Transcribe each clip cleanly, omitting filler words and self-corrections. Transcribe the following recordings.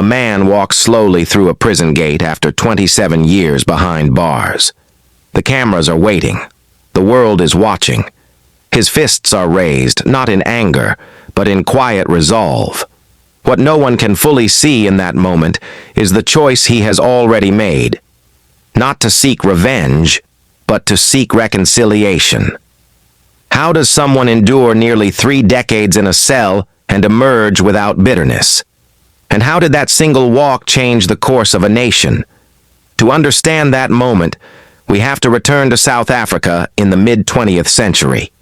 a man walks slowly through a prison gate after 27 years behind bars. The cameras are waiting. The world is watching. His fists are raised, not in anger, but in quiet resolve. What no one can fully see in that moment is the choice he has already made. Not to seek revenge, but to seek reconciliation. How does someone endure nearly 3 decades in a cell and emerge without bitterness? And how did that single walk change the course of a nation? To understand that moment, we have to return to South Africa in the mid-20th century.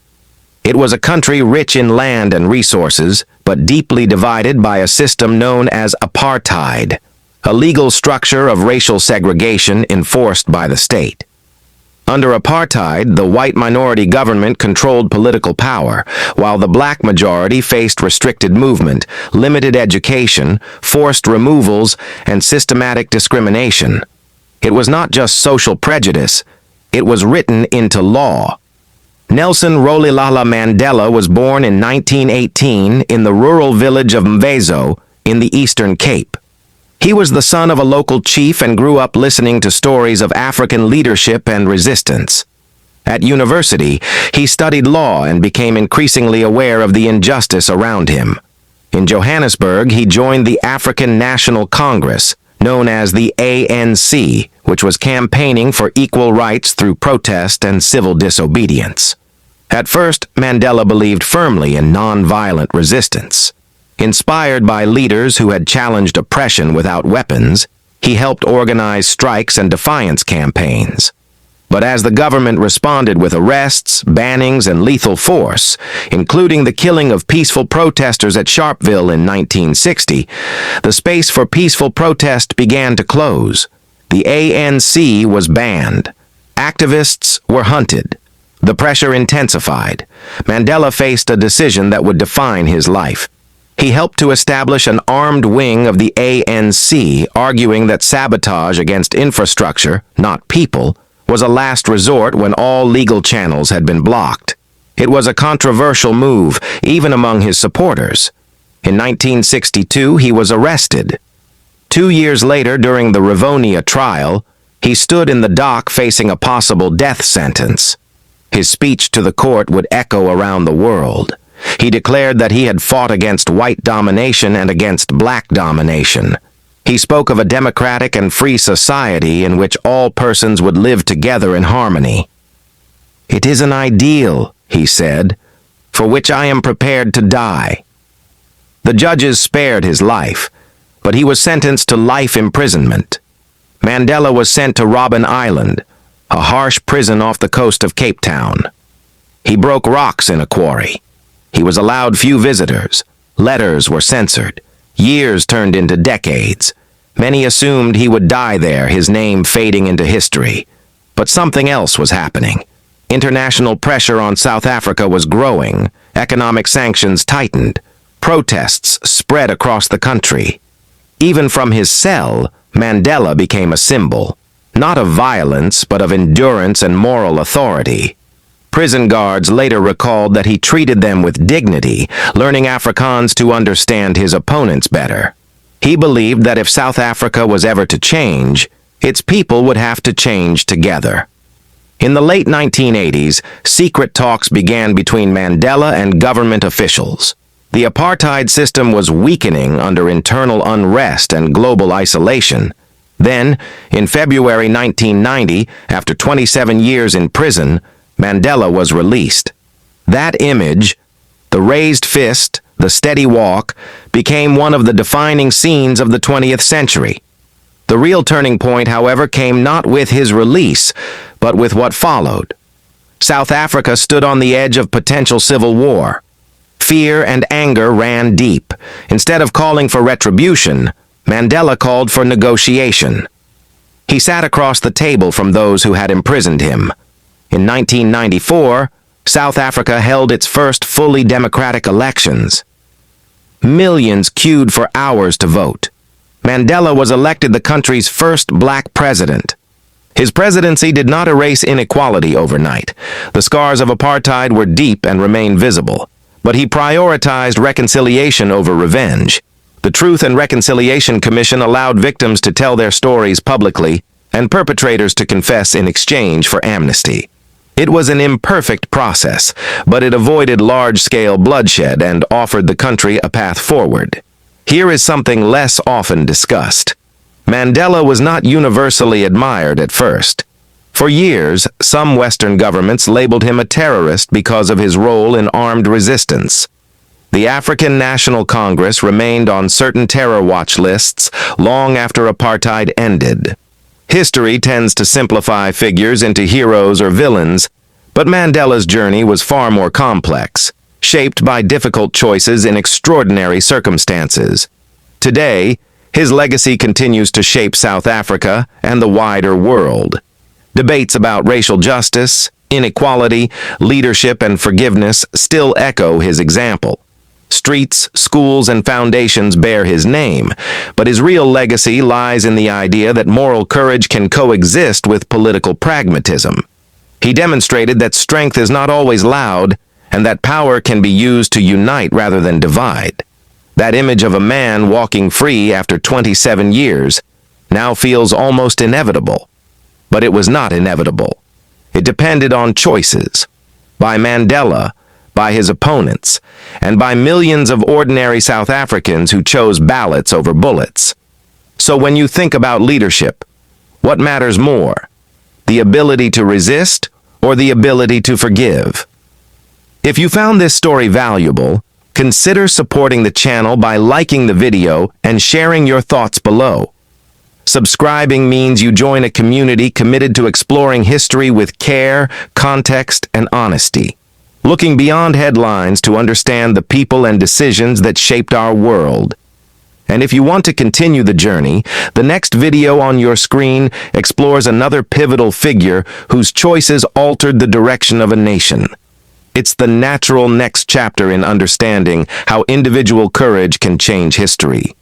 It was a country rich in land and resources, but deeply divided by a system known as apartheid, a legal structure of racial segregation enforced by the state. Under apartheid, the white minority government controlled political power, while the black majority faced restricted movement, limited education, forced removals, and systematic discrimination. It was not just social prejudice, it was written into law. Nelson Rolihlahla Mandela was born in 1918 in the rural village of Mvezo in the Eastern Cape. He was the son of a local chief and grew up listening to stories of African leadership and resistance. At university, he studied law and became increasingly aware of the injustice around him. In Johannesburg, he joined the African National Congress, known as the ANC, which was campaigning for equal rights through protest and civil disobedience. At first, Mandela believed firmly in non-violent resistance. Inspired by leaders who had challenged oppression without weapons, he helped organize strikes and defiance campaigns. But as the government responded with arrests, bannings, and lethal force, including the killing of peaceful protesters at Sharpeville in 1960, the space for peaceful protest began to close. The ANC was banned. Activists were hunted. The pressure intensified. Mandela faced a decision that would define his life. He helped to establish an armed wing of the ANC, arguing that sabotage against infrastructure, not people, was a last resort when all legal channels had been blocked. It was a controversial move, even among his supporters. In 1962, he was arrested. 2 years later, during the Rivonia Trial, he stood in the dock facing a possible death sentence. His speech to the court would echo around the world. He declared that he had fought against white domination and against black domination. He spoke of a democratic and free society in which all persons would live together in harmony. "It is an ideal," he said, "for which I am prepared to die." The judges spared his life, but he was sentenced to life imprisonment. Mandela was sent to Robben Island, a harsh prison off the coast of Cape Town. He broke rocks in a quarry. He was allowed few visitors. Letters were censored. Years turned into decades. Many assumed he would die there, his name fading into history. But something else was happening. International pressure on South Africa was growing. Economic sanctions tightened. Protests spread across the country. Even from his cell, Mandela became a symbol, not of violence, but of endurance and moral authority. Prison guards later recalled that he treated them with dignity, learning Afrikaans to understand his opponents better. He believed that if South Africa was ever to change, its people would have to change together. In the late 1980s, secret talks began between Mandela and government officials. The apartheid system was weakening under internal unrest and global isolation. Then, in February 1990, after 27 years in prison, Mandela was released. That image, the raised fist, the steady walk, became one of the defining scenes of the 20th century. The real turning point, however, came not with his release, but with what followed. South Africa stood on the edge of potential civil war. Fear and anger ran deep. Instead of calling for retribution, Mandela called for negotiation. He sat across the table from those who had imprisoned him. In 1994, South Africa held its first fully democratic elections. Millions queued for hours to vote. Mandela was elected the country's first black president. His presidency did not erase inequality overnight. The scars of apartheid were deep and remain visible, but he prioritized reconciliation over revenge. The Truth and Reconciliation Commission allowed victims to tell their stories publicly and perpetrators to confess in exchange for amnesty. It was an imperfect process, but it avoided large-scale bloodshed and offered the country a path forward. Here is something less often discussed. Mandela was not universally admired at first. For years, some Western governments labeled him a terrorist because of his role in armed resistance. The African National Congress remained on certain terror watch lists long after apartheid ended. History tends to simplify figures into heroes or villains, but Mandela's journey was far more complex, shaped by difficult choices in extraordinary circumstances. Today, his legacy continues to shape South Africa and the wider world. Debates about racial justice, inequality, leadership, and forgiveness still echo his example. Streets, schools, and foundations bear his name, but his real legacy lies in the idea that moral courage can coexist with political pragmatism. He demonstrated that strength is not always loud, and that power can be used to unite rather than divide. That image of a man walking free after 27 years now feels almost inevitable. But it was not inevitable. It depended on choices. By Mandela, by his opponents, and by millions of ordinary South Africans who chose ballots over bullets. So when you think about leadership, what matters more? The ability to resist or the ability to forgive? If you found this story valuable, consider supporting the channel by liking the video and sharing your thoughts below. Subscribing means you join a community committed to exploring history with care, context, and honesty, looking beyond headlines to understand the people and decisions that shaped our world. And if you want to continue the journey, the next video on your screen explores another pivotal figure whose choices altered the direction of a nation. It's the natural next chapter in understanding how individual courage can change history.